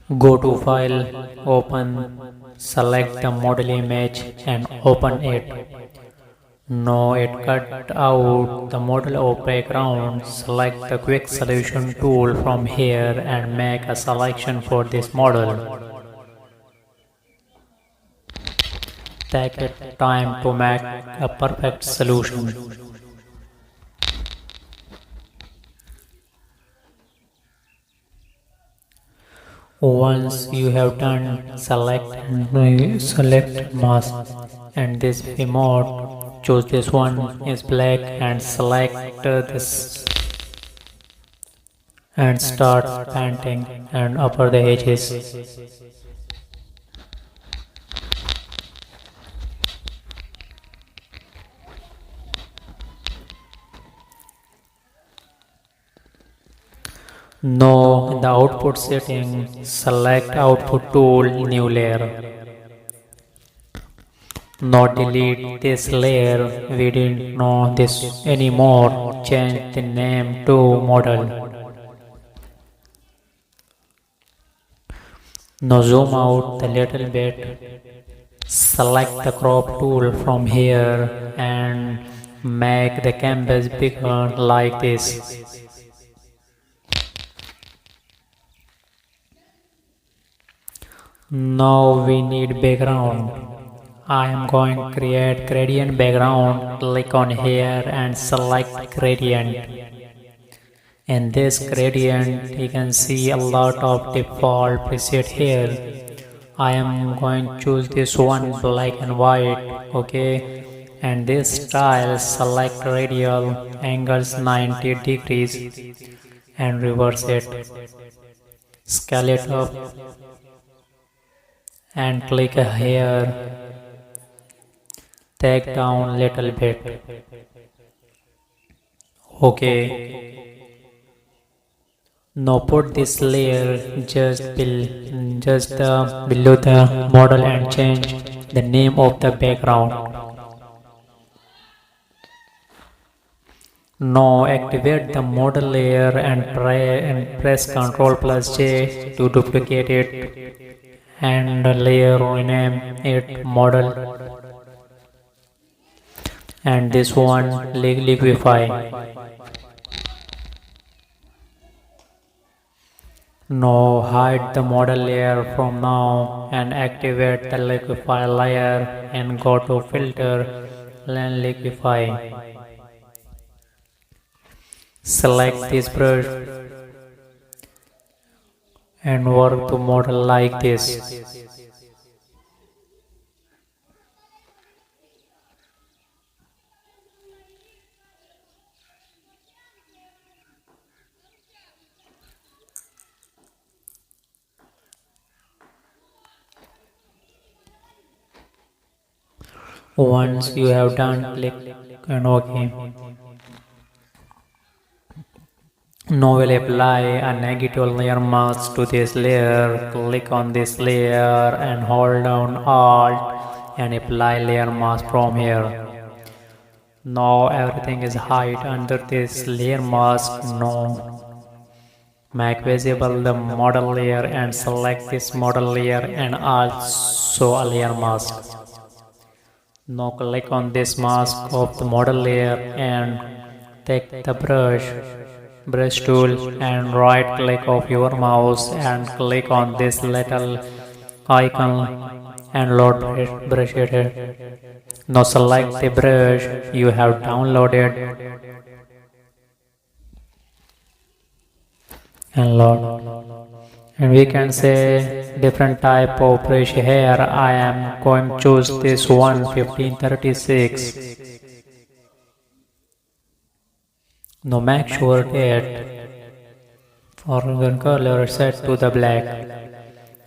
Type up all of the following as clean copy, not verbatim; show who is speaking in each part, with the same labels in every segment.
Speaker 1: Go to File, Open, select the model image and open it. Now it cut out the model of background. Select the Quick Solution tool from here and make a selection for this model. Take it time to make a perfect solution. Once you have done, select mask and this mode. Choose this one is black and select this and start painting and upper the edges. Now in the output setting, select output tool, new layer. Now delete this layer, we didn't know this anymore, change the name to model. Now zoom out a little bit, select the crop tool from here and make the canvas bigger like this. Now we need background. I am going to create gradient background. Click on here and select gradient. In this gradient you can see a lot of default preset here. I am going to choose this one, black and white. Okay, and this style, select radial angles 90 degrees and reverse it. Scale it up and click here, take down little bit. Okay, now put this layer just below the model and change the name of the background. Now activate the model layer and press Ctrl plus J to duplicate it and the layer rename it model and this one liquefy. Now hide the model layer from now and activate the liquefy layer and go to filter and liquefy. Select this brush and work the model like this. Once you have done, click and OK. Now we'll apply a negative layer mask to this layer. Click on this layer and hold down Alt and apply layer mask from here. Now everything is hide under this layer mask. Now make visible the model layer and select this model layer and also a layer mask. Now click on this mask of the model layer and take the brush tool and right click of your mouse and click on this little icon and load brush it. Now select the brush you have downloaded and load. And we can say different type of brush here. I am going to choose this one 1536. Now make sure that foreground color set to the black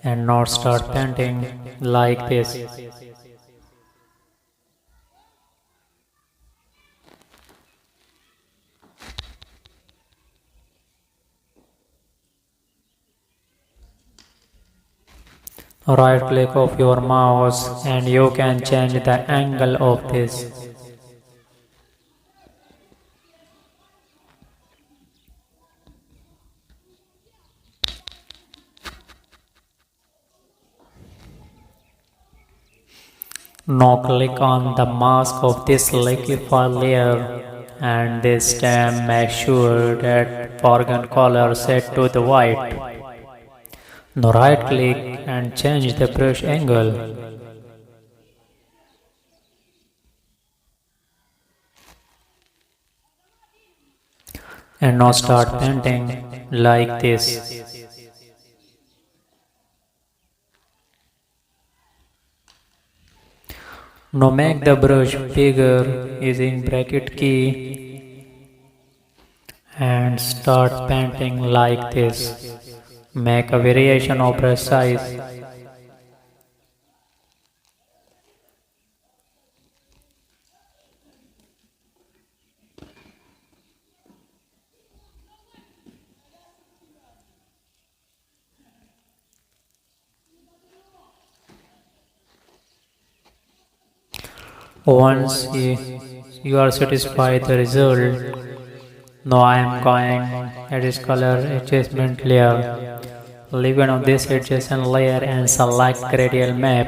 Speaker 1: and now start painting like this. Right click of your mouse and you can change the angle of this. Now click on the mask of this liquify layer and this time make sure that foreground color set to the white. Now right click and change the brush angle. And now start painting like this. Now make the brush bigger using bracket key and start painting like this. Make a variation of brush size. Once you are satisfied with the result, now I am going at this color adjustment layer. Leave on this adjacent layer and select gradient map.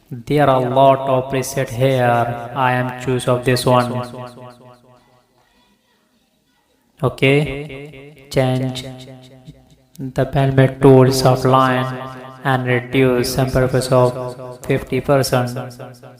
Speaker 1: There are a lot of presets here. I am choose of this one. Okay, change the palette tools of line and reduce some purpose of 50%.